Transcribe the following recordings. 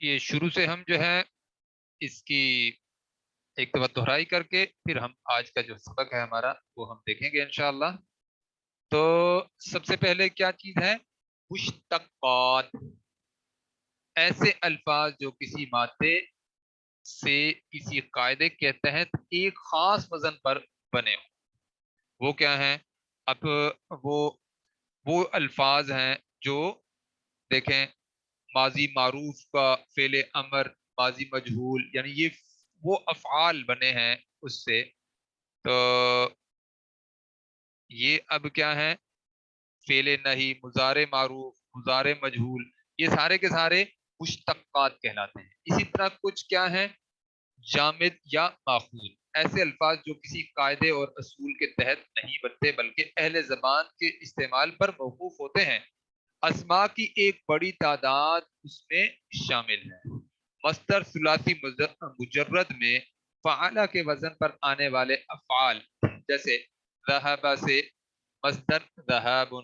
یہ شروع سے ہم جو ہے اس کی ایک دفعہ دہرائی کر کے پھر ہم آج کا جو سبق ہے ہمارا وہ ہم دیکھیں گے انشاءاللہ۔ تو سب سے پہلے کیا چیز ہے؟ مشتقات، ایسے الفاظ جو کسی مادے سے کسی قاعدے کے تحت ایک خاص وزن پر بنے ہوں۔ وہ کیا ہیں؟ اب وہ وہ الفاظ ہیں جو دیکھیں ماضی معروف کا فعل امر، ماضی مجہول، یعنی یہ وہ افعال بنے ہیں اس سے۔ تو یہ اب کیا ہے؟ فعل نہیں، مضارع معروف، مضارع مجہول، یہ سارے کے سارے مشتقات کہلاتے ہیں۔ اسی طرح کچھ کیا ہیں؟ جامد یا ماخوذ، ایسے الفاظ جو کسی قاعدے اور اصول کے تحت نہیں بنتے بلکہ اہل زبان کے استعمال پر موقوف ہوتے ہیں۔ اسماء کی ایک بڑی تعداد اس میں شامل ہے۔ مصدر ثلاثی مجرد میں فعلہ کے وزن پر آنے والے افعال جیسے ذہب سے مصدر ذہاب،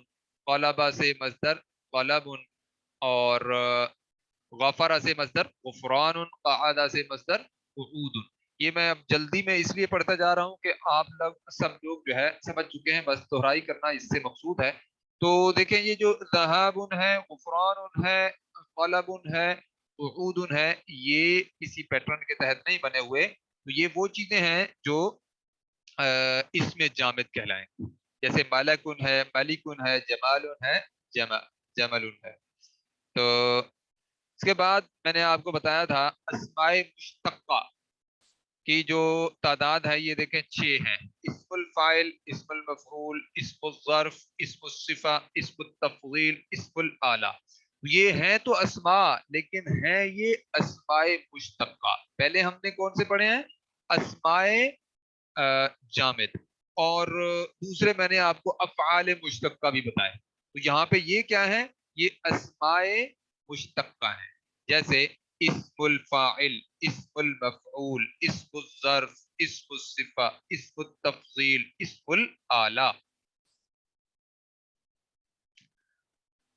قلب سے مصدر قلب، اور غفر سے مصدر غفران، قعد سے مصدر قعود۔ یہ میں اب جلدی میں اس لیے پڑھتا جا رہا ہوں کہ آپ لوگ سب لوگ جو ہے سمجھ چکے ہیں، بس دہرائی کرنا اس سے مقصود ہے۔ تو دیکھیں یہ جو ذہاب ہے، غفران ہے، قلب ہے، قعود ہے، یہ کسی پیٹرن کے تحت نہیں بنے ہوئے۔ تو یہ وہ چیزیں ہیں جو اس میں جامد کہلائیں، جیسے ملکن ہے، ملکن ہے، جمال ہے، جمل ہے۔ تو اس کے بعد میں نے آپ کو بتایا تھا اسماء مشتقہ کی جو تعداد ہے، یہ دیکھیں 6 ہیں۔ اسم الفاعل، اسم المفعول، اسم الظرف، اسم الصفہ، اسم التفضیل، اسم الآلہ۔ یہ ہیں تو اسماء، لیکن ہیں یہ اسماء مشتقہ۔ پہلے ہم نے کون سے پڑھے ہیں؟ اسماء جامد، اور دوسرے میں نے آپ کو افعال مشتقہ بھی بتائے۔ تو یہاں پہ یہ کیا ہے؟ یہ اسماء مشتقہ ہیں، جیسے اسم الفاعل، اسم المفعول، اسم الظرف، اسم الصفہ، اسم التفضیل، اسم الآلہ۔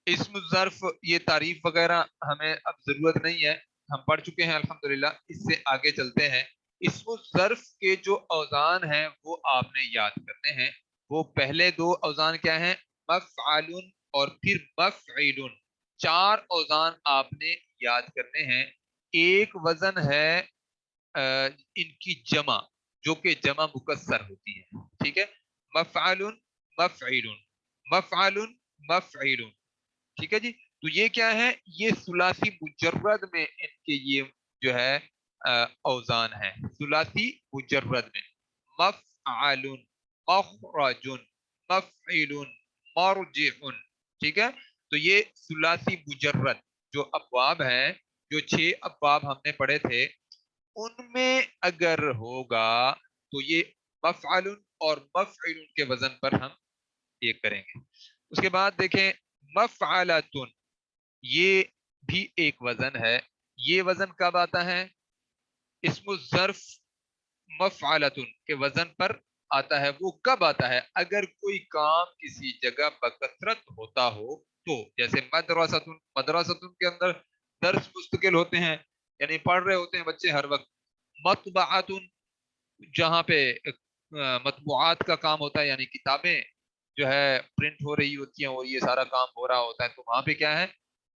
اسم الظرف یہ تعریف وغیرہ ہمیں اب ضرورت نہیں ہے، ہم پڑھ چکے ہیں الحمدللہ۔ اس سے آگے چلتے ہیں۔ اسم الظرف کے جو اوزان ہیں وہ آپ نے یاد کرنے ہیں۔ وہ پہلے 2 اوزان کیا ہیں؟ مفعل اور پھر مفعل۔ 4 اوزان آپ نے یاد کرنے ہیں۔ ایک وزن ہے ان کی جمع، جو کہ جمع مکسر ہوتی ہے، ٹھیک ہے؟ مفعل، مفعل، مفعل، مفعل، ٹھیک ہے جی؟ تو یہ کیا ہے؟ یہ ثلاثی مجرد میں ان کے یہ جو ہے اوزان ہے، ثلاثی مجرد میں۔ مفعل، مخرج، مفعل، مرجع، ٹھیک ہے؟ تو یہ ثلاثی مجرد جو ابواب ہیں، جو 6 ابواب ہم نے پڑھے تھے، ان میں اگر ہوگا تو یہ مفعل اور مفعل کے وزن پر ہم یہ کریں گے۔ اس کے بعد دیکھیں مفعلتن، یہ بھی ایک وزن ہے۔ یہ وزن کب آتا ہے؟ اسم الظرف مفعلتن کے وزن پر آتا ہے۔ وہ کب آتا ہے؟ اگر کوئی کام کسی جگہ بکثرت ہوتا ہو تو، جیسے مدرستن، مدرستن کے اندر درس مستقل ہوتے ہیں، یعنی پڑھ رہے ہوتے ہیں بچے ہر وقت۔ مطبعتن، جہاں پہ مطبوعات کا کام ہوتا ہے، یعنی کتابیں جو ہے پرنٹ ہو رہی ہوتی ہیں اور یہ سارا کام ہو رہا ہوتا ہے، تو وہاں پہ کیا ہے؟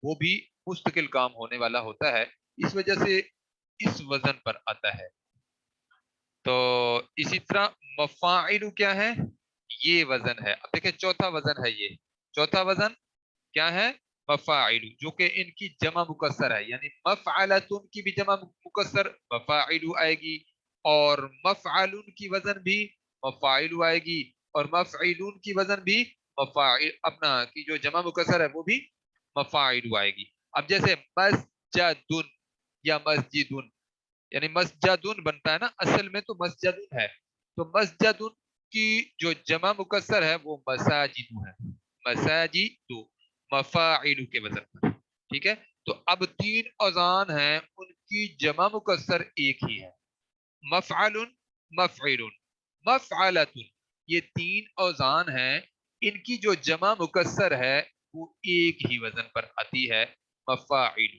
وہ بھی مستقل کام ہونے والا ہوتا ہے، اس وجہ سے اس وزن پر آتا ہے۔ تو اسی طرح مفاعل کیا ہے؟ یہ وزن ہے۔ اب دیکھیں چوتھا وزن ہے، یہ چوتھا وزن کیا ہے؟ مفاعل، جو کہ ان کی جمع مکسر ہے، یعنی مفعلتن کی بھی جمع مکسر مفاعل آئے گی، اور مفعل کی وزن بھی مفاعل آئے گی، اور مفعلون کی وزن بھی مفاعل، اپنا کی جو جمع مکسر ہے وہ بھی مفاعل آئے گی۔ اب جیسے مسجدن یا مسجدن، یعنی مسجدن بنتا ہے نا، اصل میں تو مسجدن ہے، تو مسجدن کی جو جمع مکسر ہے وہ مساجد ہے، مساجد مفاعل کے وزن پر، ٹھیک ہے؟ تو اب 3 اوزان ہیں، ان کی جمع مکسر ایک ہی ہے، مفعل، مفعل، مفعلۃ۔ یہ 3 اوزان ہیں، ان کی جو جمع مکسر ہے وہ ایک ہی وزن پر آتی ہے، مفاعل۔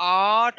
8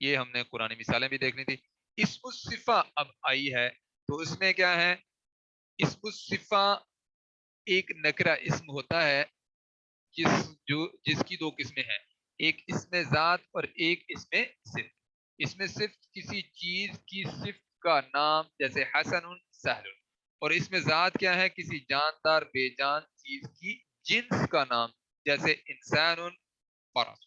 یہ ہم نے قرآنی مثالیں بھی دیکھنی تھی. اسم الصفہ اب آئی ہے تو اس میں کیا ہے؟ اسم الصفہ ایک نکرہ اسم ہوتا ہے جس کی دو قسمیں ہیں، ایک اسم ذات اور ایک اسم صفت. اسم صفت کسی چیز کی صفت کا نام، جیسے حسن سہل. اور اسم ذات کیا ہے؟ کسی جاندار بے جان چیز کی جنس کا نام، جیسے انسان فرس.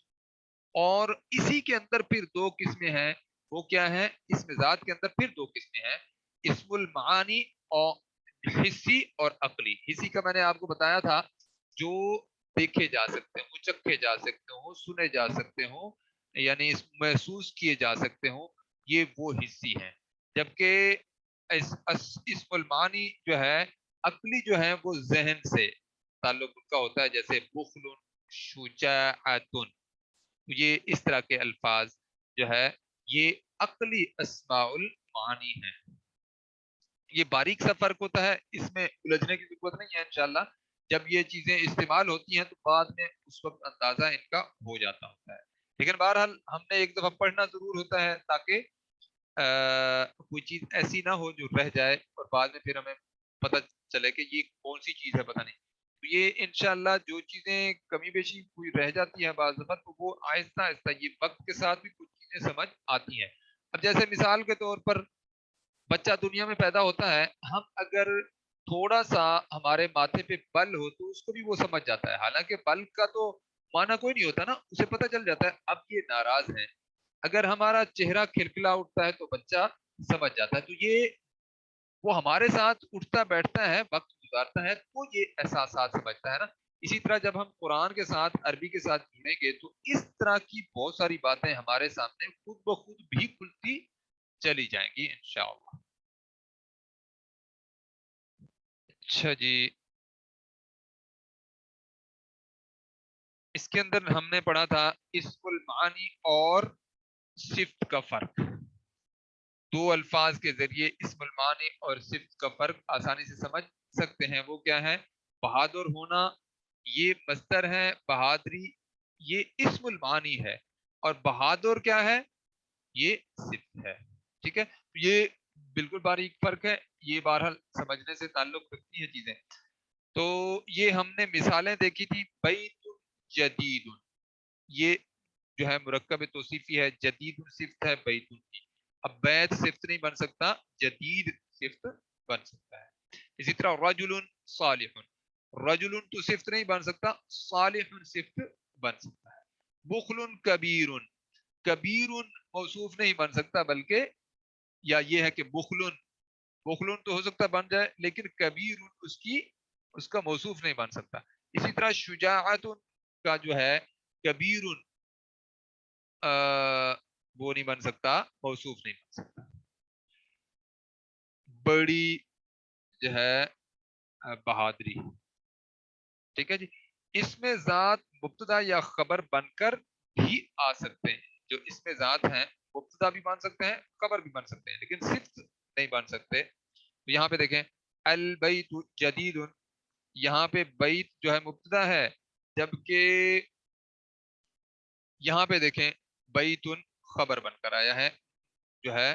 اور اسی کے اندر پھر دو قسمیں ہیں. وہ کیا ہے؟ اسم ذات کے اندر پھر دو قسمیں ہیں، اسم المعانی اور حسی اور عقلی. حسی کا میں نے آپ کو بتایا تھا، جو دیکھے جا سکتے ہوں، چکھے جا سکتے ہوں، سنے جا سکتے ہوں، یعنی محسوس کیے جا سکتے ہوں، یہ وہ حسی ہیں. جبکہ اسم المعانی جو ہے، عقلی جو ہے، وہ ذہن سے تعلق کا ہوتا ہے، جیسے بخل، شجاعت. یہ اس طرح کے الفاظ جو ہے یہ عقلی اسماء المعانی ہیں. یہ باریک سا فرق ہوتا ہے، اس میں الجھنے کی ضرورت نہیں ہے. انشاءاللہ جب یہ چیزیں استعمال ہوتی ہیں تو بعد میں اس وقت اندازہ ان کا ہو جاتا ہوتا ہے. لیکن بہرحال ہم نے ایک دفعہ پڑھنا ضرور ہوتا ہے تاکہ کوئی چیز ایسی نہ ہو جو رہ جائے اور بعد میں پھر ہمیں پتہ چلے کہ یہ کون سی چیز ہے، پتہ نہیں. تو یہ انشاءاللہ جو چیزیں کمی بیشی کوئی رہ جاتی ہیں بعض دفعہ، تو وہ آہستہ آہستہ یہ وقت کے ساتھ بھی کچھ چیزیں سمجھ آتی ہیں. اب جیسے مثال کے طور پر بچہ دنیا میں پیدا ہوتا ہے، ہم اگر تھوڑا سا ہمارے ماتھے پہ بل ہو تو اس کو بھی وہ سمجھ جاتا ہے. حالانکہ بل کا تو معنی کوئی نہیں ہوتا نا، اسے پتہ چل جاتا ہے اب یہ ناراض ہے. اگر ہمارا چہرہ کھلکھلا اٹھتا ہے تو بچہ سمجھ جاتا ہے. تو یہ وہ ہمارے ساتھ اٹھتا بیٹھتا ہے، وقت گزارتا ہے، تو یہ احساسات سمجھتا ہے نا. اسی طرح جب ہم قرآن کے ساتھ، عربی کے ساتھ جڑیں گے تو اس طرح کی بہت ساری باتیں ہمارے سامنے خود بخود بھی کھلتی چلی جائیں گی انشاءاللہ. اچھا جی، اس کے اندر ہم نے پڑھا تھا اسم المعانی اور صفت کا فرق. دو الفاظ کے ذریعے اسم المعانی اور صفت کا فرق آسانی سے سمجھ سکتے ہیں. وہ کیا ہے؟ بہادر ہونا یہ مصدر ہے، بہادری یہ اسم المعانی ہے، اور بہادر کیا ہے؟ یہ صفت ہے. ٹھیک ہے، یہ بالکل باریک فرق ہے، یہ بہرحال سمجھنے سے تعلق رکھتی ہیں چیزیں. تو یہ ہم نے مثالیں دیکھی تھی. بیت جدید، یہ جو ہے مرکب توصیفی ہے، جدید صفت ہے بیت کی. اب بیت صفت نہیں بن سکتا، جدید صفت بن سکتا ہے. اسی طرح رجل صالح، رجل تو صفت نہیں بن سکتا، صالح صفت بن سکتا ہے. بخل کبیر، کبیر موصوف نہیں بن سکتا، بلکہ یا یہ ہے کہ بخل، بخل تو ہو سکتا بن جائے لیکن کبیر اس کا موصوف نہیں بن سکتا. اسی طرح شجاعت کا جو ہے کبیر وہ نہیں بن سکتا، موصوف نہیں بن سکتا. بڑی جو ہے بہادری. ٹھیک ہے جی. اس میں ذات مبتدا یا خبر بن کر بھی آ سکتے ہیں. جو اس میں ذات ہیں مبتدا بھی بن سکتے ہیں، خبر بھی بن سکتے ہیں، لیکن صفت نہیں بن سکتے. تو یہاں پہ دیکھیں البیت جدید، یہاں پہ بیت جو ہے مبتدا ہے، جبکہ یہاں پہ دیکھیں بیتن خبر بن کر آیا ہے. جو ہے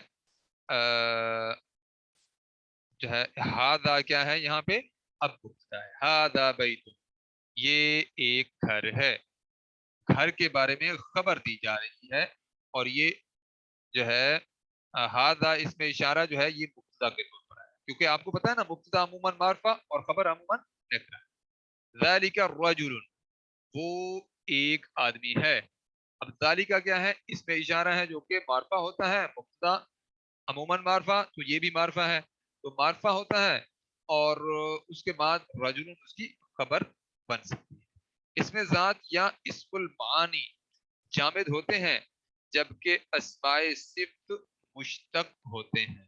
جو ہے ہاذا کیا ہے یہاں پہ؟ اب مبتدا ہے. ہاذا بیت، یہ ایک گھر ہے. گھر کے بارے میں خبر دی جا رہی ہے، اور یہ جو ہے ہاذا اس میں اشارہ جو ہے یہ مبتدا کے طور پر ہے، کیونکہ آپ کو پتا ہے نا مبتدا عموماً معرفہ اور خبر عموماً نکرہ. ذالک رجل، وہ ایک آدمی ہے. اب ذالک کیا ہے؟ اس میں اشارہ ہے جو کہ معرفہ ہوتا ہے. مبتدا عموماً معرفہ تو یہ بھی معرفہ ہے، تو معرفہ ہوتا ہے اور اس کے بعد رجل اس کی خبر بن سکتی ہے. اس میں ذات یا اسم المعانی جامد ہوتے ہیں، جبکہ اسماء صفت مشتق ہوتے ہیں.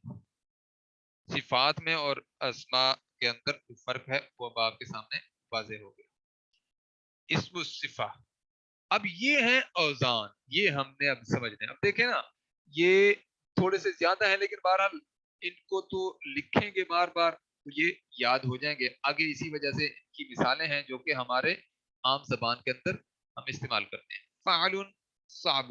صفات میں اور اسماء کے اندر جو فرق ہے وہ اب آپ کے سامنے واضح ہو گیا. اسم الصفہ، اب یہ ہے اوزان، یہ ہم نے اب سمجھنے. اب دیکھیں نا یہ تھوڑے سے زیادہ ہیں، لیکن بہرحال ان کو تو لکھیں گے بار بار تو یہ یاد ہو جائیں گے آگے. اسی وجہ سے ان کی مثالیں ہیں جو کہ ہمارے عام زبان کے اندر ہم استعمال کرتے ہیں. فعل صعب،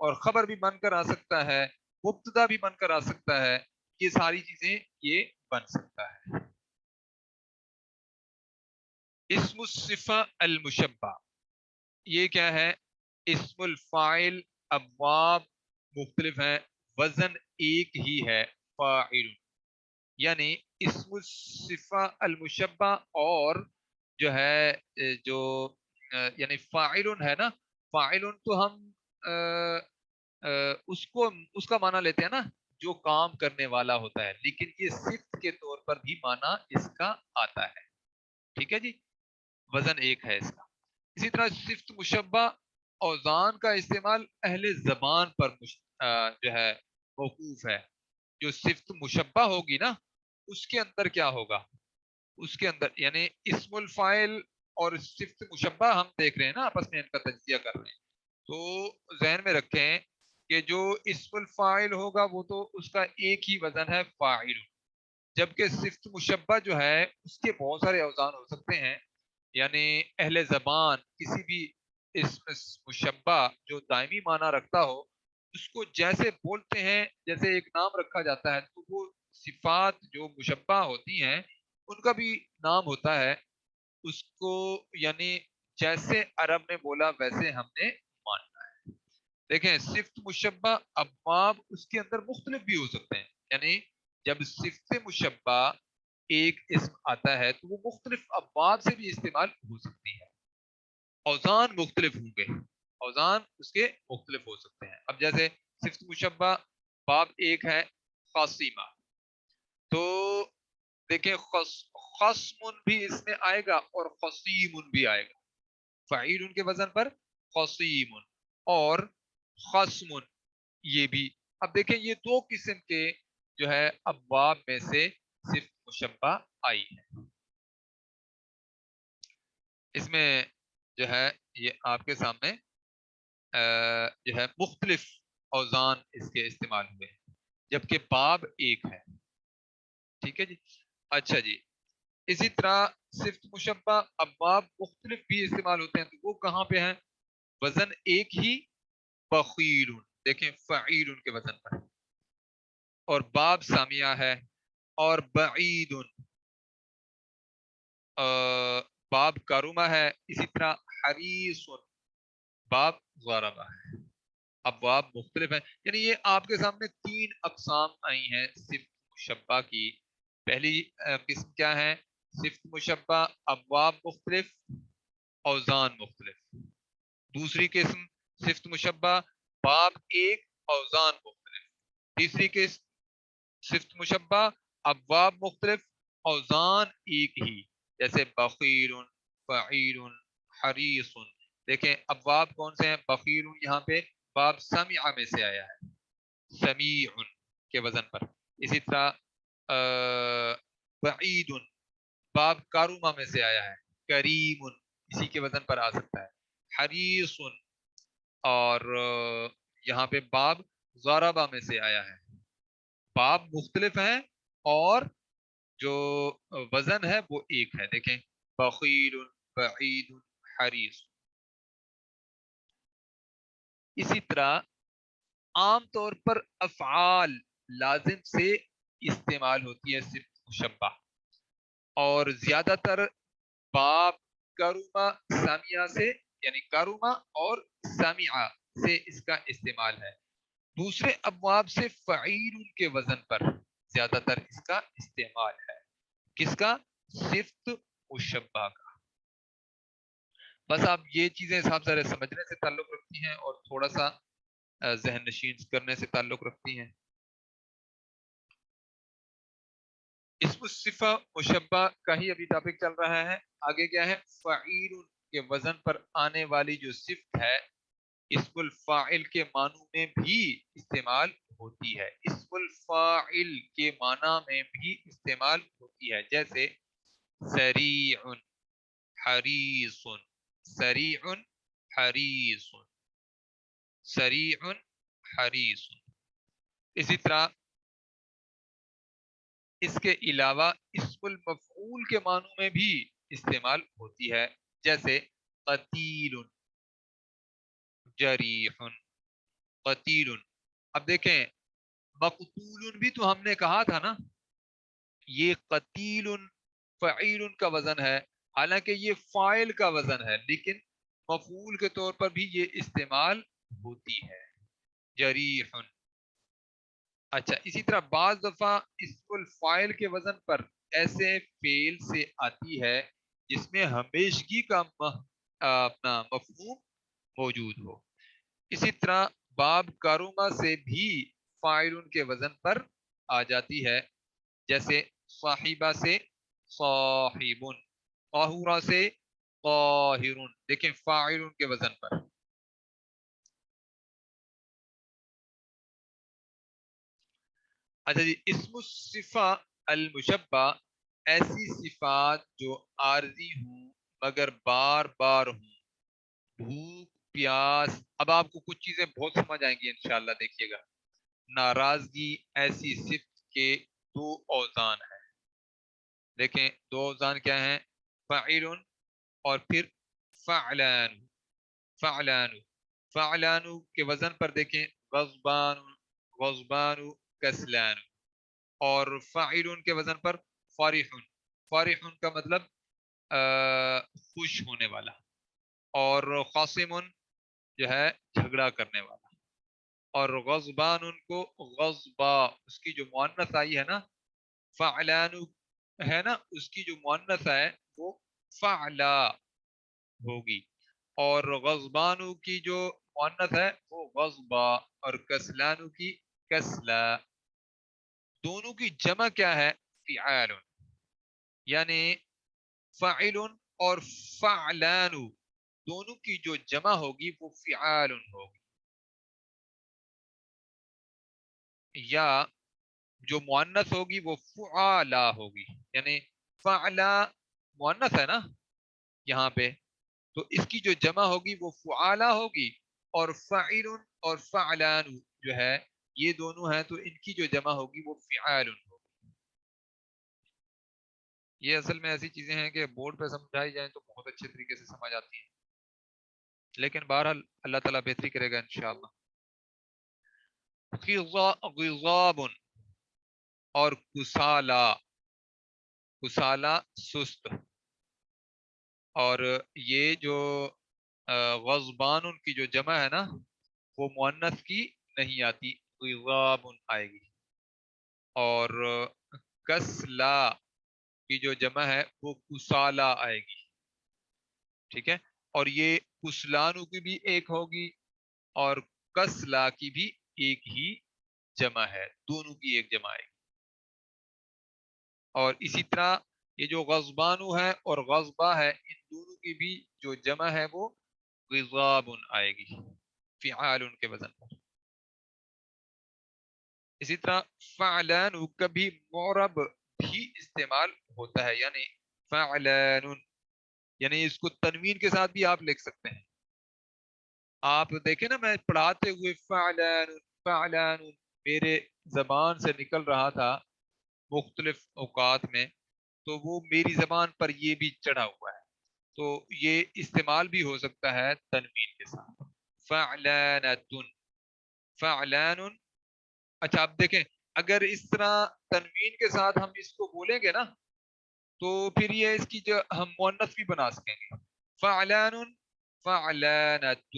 اور خبر بھی بن کر آ سکتا ہے، مبتدا بھی بن کر آ سکتا ہے، یہ ساری چیزیں یہ بن سکتا ہے۔ اسم الصفہ المشبہ، یہ کیا ہے؟ اسم الفاعل، ابواب مختلف ہیں، وزن ایک ہی ہے، فاعل، یعنی اسم الصفہ المشبہ اور جو ہے جو یعنی فاعل ہے نا، فاعل تو ہم اس کا معنی لیتے ہیں نا جو کام کرنے والا ہوتا ہے، لیکن یہ صفت کے طور پر بھی معنی اس کا آتا ہے، ٹھیک ہے جی، وزن ایک ہے اس کا۔ اسی طرح صفت مشبہ اوزان کا استعمال اہل زبان پر جو ہے موقوف ہے۔ جو صفت مشبہ ہوگی نا اس کے اندر کیا ہوگا، اس کے اندر یعنی اسم الفاعل اور صفت مشبہ ہم دیکھ رہے ہیں نا، آپس میں ان کا تجزیہ کر رہے ہیں، تو ذہن میں رکھیں کہ جو اسم الفاعل ہوگا وہ تو اس کا ایک ہی وزن ہے، فاعل، جبکہ صفت مشبہ جو ہے اس کے بہت سارے اوزان ہو سکتے ہیں، یعنی اہل زبان کسی بھی اسم مشبہ جو دائمی معنی رکھتا ہو اس کو جیسے بولتے ہیں، جیسے ایک نام رکھا جاتا ہے، تو وہ صفات جو مشبہ ہوتی ہیں ان کا بھی نام ہوتا ہے اس کو، یعنی جیسے عرب نے بولا ویسے ہم نے ماننا ہے۔ دیکھیں صفت مشبہ ابواب اس کے اندر مختلف بھی ہو سکتے ہیں، یعنی جب صفت مشبہ ایک اسم آتا ہے تو وہ مختلف ابواب سے بھی استعمال ہو سکتی ہے، اوزان مختلف ہوں گے، اوزان اس کے مختلف ہو سکتے ہیں۔ اب جیسے صفت مشبہ باب ایک ہے خاصیمہ، تو دیکھیں خصم بھی اس میں آئے گا اور خصیم بھی آئے گا، فعیل ان کے وزن پر خصیم اور خصم، یہ بھی۔ اب دیکھیں یہ دو قسم کے جو ہے ابواب میں سے صفت مشبہ آئی ہے، اس میں جو ہے یہ آپ کے سامنے جو ہے مختلف اوزان اس کے استعمال ہوئے ہیں، جبکہ باب ایک ہے، ٹھیک ہے جی۔ اچھا جی، اسی طرح صفت مشبہ ابواب مختلف بھی استعمال ہوتے ہیں، تو وہ کہاں پہ ہیں؟ وزن ایک ہی، بخیل، دیکھیں فعیل کے وزن پر، اور باب سامیہ ہے، اور بعید باب کارومہ ہے، اسی طرح حریص باب غاربہ ہے۔ ابواب مختلف ہیں، یعنی یہ آپ کے سامنے تین اقسام آئی ہیں صفت مشبہ کی۔ پہلی قسم کیا ہے؟ صفت مشبہ ابواب مختلف، اوزان مختلف۔ دوسری قسم صفت مشبہ باب ایک، اوزان مختلف۔ تیسری قسم صفت مشبہ ابواب مختلف، اوزان ایک ہی، جیسے بخیل، فعیل، حریص۔ دیکھیں ابواب کون سے ہیں؟ بخیل یہاں پہ باب سمع میں سے آیا ہے، سمیع کے وزن پر۔ اسی طرح بعید باب کارومہ میں سے آیا ہے، کریم اسی کے وزن پر آ سکتا ہے، حریص اور یہاں پہ باب ضربہ میں سے آیا ہے۔ باب مختلف ہیں اور جو وزن ہے وہ ایک ہے، دیکھیں بخیل، بعید، حریص۔ اسی طرح عام طور پر افعال لازم سے استعمال ہوتی ہے صفت مشبہ، اور زیادہ تر باب کرومہ سامیہ سے، یعنی کرومہ اور سامیہ سے اس کا استعمال ہے۔ دوسرے ابواب سے فعیل کے وزن پر زیادہ تر اس کا استعمال ہے، کس کا؟ صفت مشبہ کا۔ بس آپ یہ چیزیں صاحب ذرا سمجھنے سے تعلق رکھتی ہیں اور تھوڑا سا ذہن نشین کرنے سے تعلق رکھتی ہیں۔ اسم الصفہ مشبہ کا ہی ابھی ٹاپک چل رہا ہے، آگے کیا ہے؟ فعیل کے وزن پر آنے والی جو صفت ہے اسم الفاعل کے معنوں میں بھی استعمال ہوتی ہے، اسم الفاعل کے معنی میں بھی استعمال ہوتی ہے، جیسے سریع، حریص، سریع، حریص، سریع، حریص۔ اسی طرح اس کے علاوہ اسم المفعول کے معنوں میں بھی استعمال ہوتی ہے، جیسے قتیل، جریح، قتیل. اب دیکھیں مقتول بھی تو ہم نے کہا تھا نا، یہ قتیل فعیل کا وزن ہے، حالانکہ یہ فاعل کا وزن ہے، لیکن مفعول کے طور پر بھی یہ استعمال ہوتی ہے، جریح. اچھا اسی طرح بعض دفعہ اسم الفاعل کے وزن پر ایسے فعل سے آتی ہے جس میں ہمیشگی کا اپنا مفہوم موجود ہو. اسی طرح باب کاروما سے بھی فاعل کے وزن پر آ جاتی ہے، جیسے صاحبہ سے صاحب، قاہورہ سے قاہر. دیکھیں فاعل کے وزن پر. اچھا جی، اسم الصفہ المشبہ، ایسی صفات جو عارضی ہوں مگر بار بار ہوں. بھوک، پیاس. اب آپ کو کچھ چیزیں بہت سمجھ آئیں گی انشاءاللہ، دیکھیے گا. ناراضگی ایسی صفت کے دو اوزان ہیں. دیکھیں دو اوزان کیا ہیں؟ فاعل اور پھر فعلان. فعلان فعلان کے وزن پر دیکھیں غضبان، غضبان، کسلان. اور فاعل کے وزن پر فرح. فرح کا مطلب خوش ہونے والا. اور خاصم جو ہے جھگڑا کرنے والا. اور غضبان ان کو غضبا، اس کی جو مؤنث آئی ہے نا فعلان ہے نا، اس کی جو مؤنث ہے وہ فعلا ہوگی. اور غضبانو کی جو مؤنث ہے وہ غضبا، اور کسلانو کی کسلا. دونوں کی جمع کیا ہے؟ فعال. یعنی فاعل اور فعلان دونوں کی جو جمع ہوگی وہ فعال ہوگی. یا جو مؤنث ہوگی وہ فعالا ہوگی. یعنی فعلا مؤنث ہے نا یہاں پہ، تو اس کی جو جمع ہوگی وہ فعالا ہوگی. اور فاعل اور فعلان جو ہے یہ دونوں ہیں، تو ان کی جو جمع ہوگی وہ فعال ہوگی. یہ اصل میں ایسی چیزیں ہیں کہ بورڈ پہ سمجھائی جائیں تو بہت اچھے طریقے سے سمجھ آتی ہیں، لیکن بہرحال اللہ تعالیٰ بہتری کرے گا انشاءاللہ. غضاب اور کسالا. کسالا سست. اور یہ جو غضبان کی جو جمع ہے نا وہ مؤنث کی نہیں آتی، غضاب آئے گی. اور کسلا کی جو جمع ہے وہ کسالا آئے گی. ٹھیک ہے. اور یہ کسلانو کی بھی ایک ہوگی اور کسلا کی بھی ایک ہی جمع ہے، دونوں کی ایک جمع ہے. اور اسی طرح یہ جو غضبانو ہے اور غضبہ ہے، ان دونوں کی بھی جو جمع ہے وہ غضاب آئے گی، فعال کے وزن پر. اسی طرح فعلان کبھی معرب بھی استعمال ہوتا ہے، یعنی فعلان، یعنی اس کو تنوین کے ساتھ بھی آپ لکھ سکتے ہیں. آپ دیکھیں نا میں پڑھاتے ہوئے فعلان فعلان میرے زبان سے نکل رہا تھا مختلف اوقات میں، تو وہ میری زبان پر یہ بھی چڑھا ہوا ہے، تو یہ استعمال بھی ہو سکتا ہے تنوین کے ساتھ. فعلانۃ، فعلان. اچھا آپ دیکھیں اگر اس طرح تنوین کے ساتھ ہم اس کو بولیں گے نا تو پھر یہ اس کی جو ہم مؤنث بھی بنا سکیں گے، فعلان فعلانۃ.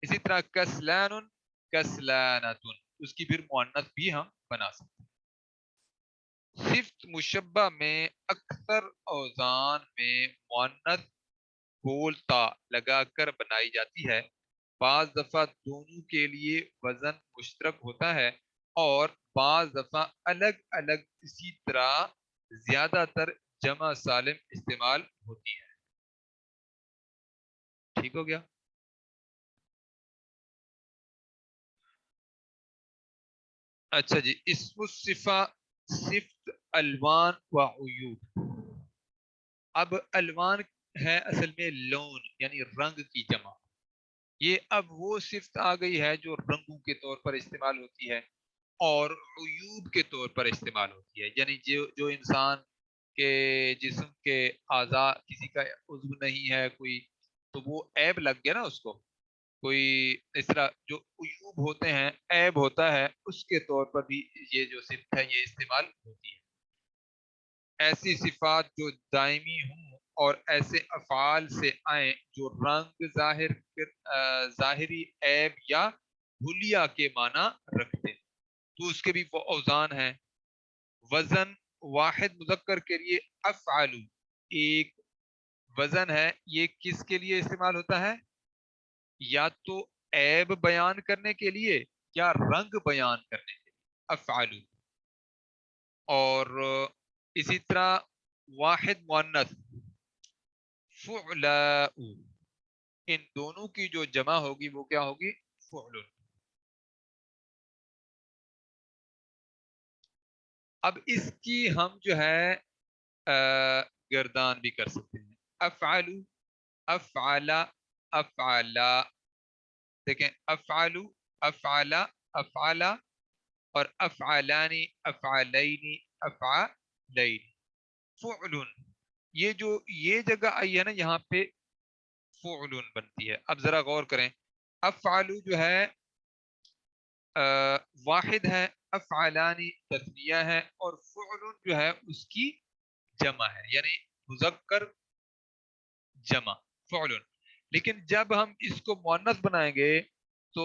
اسی طرح کسلان کسلانۃ، اس کی پھر مؤنث بھی ہم بنا سکتے ہیں. صفت مشبہ میں اکثر اوزان میں مؤنث بولتا لگا کر بنائی جاتی ہے. بعض دفعہ دونوں کے لیے وزن مشترک ہوتا ہے اور بعض دفعہ الگ الگ. اسی طرح زیادہ تر جمع سالم استعمال ہوتی ہے. ٹھیک ہو گیا؟ اچھا جی، اسم الصفہ صفت الوان و عیوب. اب الوان ہے اصل میں لون یعنی رنگ کی جمع. یہ اب وہ صفت آ گئی ہے جو رنگوں کے طور پر استعمال ہوتی ہے اور عیوب کے طور پر استعمال ہوتی ہے. یعنی جو انسان کے جسم کے اعضاء کسی کا عضو نہیں ہے کوئی، تو وہ عیب لگ گیا نا اس کو، کوئی اس طرح جو عیوب ہوتے ہیں، عیب ہوتا ہے، اس کے طور پر بھی یہ جو صفت ہے یہ استعمال ہوتی ہے۔ ایسی صفات جو دائمی ہوں اور ایسے افعال سے آئیں جو رنگ ظاہری عیب یا حلیہ کے معنی رکھتے ہیں، تو اس کے بھی وہ اوزان ہیں۔ وزن واحد مذکر کے لیے افعلو ایک وزن ہے، یہ کس کے لیے استعمال ہوتا ہے؟ یا تو عیب بیان کرنے کے لیے یا رنگ بیان کرنے کے لیے افعلو۔ اور اسی طرح واحد مؤنث فعلاء، ان دونوں کی جو جمع ہوگی وہ کیا ہوگی؟ فعل۔ اب اس کی ہم جو ہے گردان بھی کر سکتے ہیں۔ افعلو، افعلا، افعلا، دیکھیں افعلو، افعلا، افعلا، اور افعلانی، افعلینی، افعلین، فعل، یہ جو یہ جگہ آئی ہے نا یہاں پہ فعل بنتی ہے۔ اب ذرا غور کریں، افعلو جو ہے واحد ہے، افعلانی تثنیہ ہے، اور فعل جو ہے اس کی جمع ہے، یعنی مذکر جمع فعل۔ لیکن جب ہم اس کو مؤنث بنائیں گے تو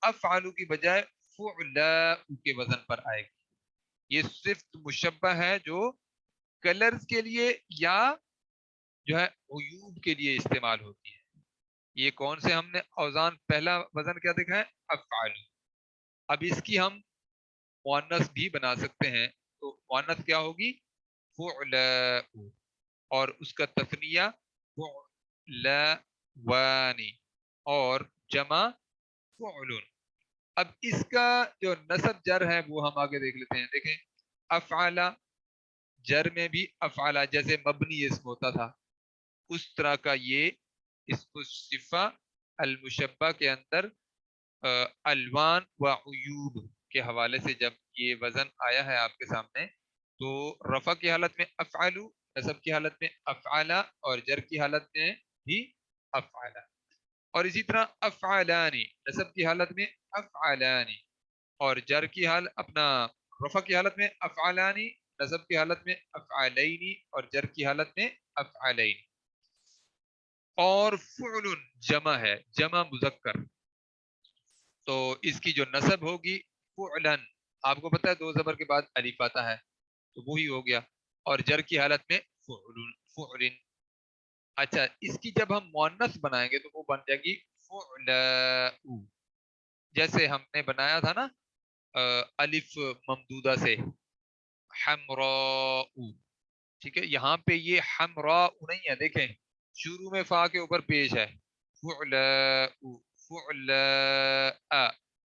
افعلو کی بجائے فعلاء کے وزن پر آئے گی۔ یہ صرف مشبہ ہے جو کلرز کے لیے یا جو ہے عیوب کے لیے استعمال ہوتی ہے۔ یہ کون سے ہم نے اوزان، پہلا وزن کیا دیکھا ہے؟ افعال۔ اب اس کی ہم مؤنث بھی بنا سکتے ہیں، تو مؤنث کیا ہوگی؟ فعلاء، اور اس کا تثنیہ فعلوانی، اور جمع فعل۔ اب اس کا جو نصب جر ہے وہ ہم آگے دیکھ لیتے ہیں۔ دیکھیں افعلا، جر میں بھی افعلا جیسے مبنی اسم ہوتا تھا اس طرح کا یہ اسم الصفہ المشبہ کے اندر الوان و عیوب کے حوالے سے جب یہ وزن آیا ہے آپ کے سامنے، تو رفع کی حالت میں افعلو، نصب کی حالت میں افعلا، اور جر کی حالت میں بھی افعلا۔ اور اسی طرح افعلانی، نصب کی حالت میں افعلانی، اور جر کی حال اپنا رفع کی حالت میں افعلانی، نصب کی حالت میں افعلینی، اور جر کی حالت میں افعلین۔ اور فعل جمع ہے، جمع مذکر، تو اس کی جو نصب ہوگی فعلن، آپ کو پتہ ہے دو زبر کے بعد الف آتا ہے تو وہی ہو گیا، اور جر کی حالت میں فعل، فعلن۔ اچھا اس کی جب ہم مؤنث بنائیں گے تو وہ بن جائے گی فعلاء، جیسے ہم نے بنایا تھا نا الف ممدودہ سے حمراء، ٹھیک ہے، یہاں پہ یہ حمراء نہیں ہے، دیکھیں شروع میں فا کے اوپر پیش ہے، فعلاء، فعلاء،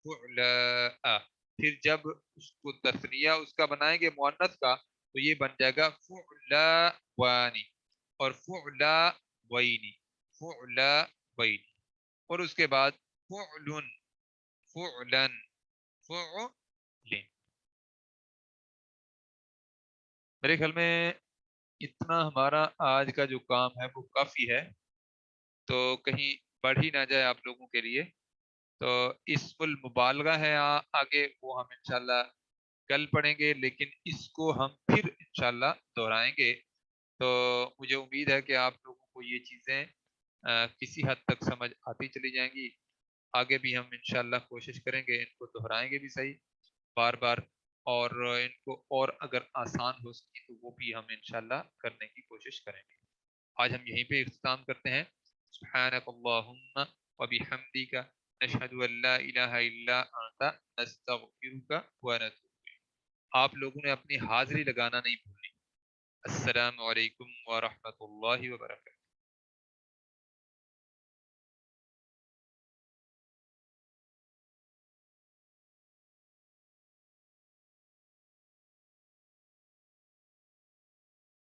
فعلاء۔ پھر جب اس کو تثنیہ اس کا بنائیں گے مؤنث کا تو یہ بن جائے گا فعلاوانی، اور فعلاوینی، فعلاوینی، اور اس کے بعد فعلن، فعلن، فعلن۔ میرے خیال میں اتنا ہمارا آج کا جو کام ہے وہ کافی ہے، تو کہیں بڑھ ہی نہ جائے آپ لوگوں کے لیے۔ تو اسم المبالغہ ہے آگے، وہ ہم انشاءاللہ کل پڑھیں گے، لیکن اس کو ہم پھر انشاءاللہ دہرائیں گے۔ تو مجھے امید ہے کہ آپ لوگوں کو یہ چیزیں کسی حد تک سمجھ آتی چلی جائیں گی۔ آگے بھی ہم انشاءاللہ کوشش کریں گے، ان کو دہرائیں گے بھی صحیح بار بار، اور ان کو اور اگر آسان ہو سکی تو وہ بھی ہم انشاءاللہ کرنے کی کوشش کریں گے۔ آج ہم یہیں پہ اختتام کرتے ہیں۔ سبحانک اللہم وبحمدک نشہد ان لا الہ الا انت نستغفرک ونتوب الیک۔ آپ لوگوں نے اپنی حاضری لگانا نہیں بھولنی۔ السلام علیکم ورحمۃ اللہ وبرکاتہ۔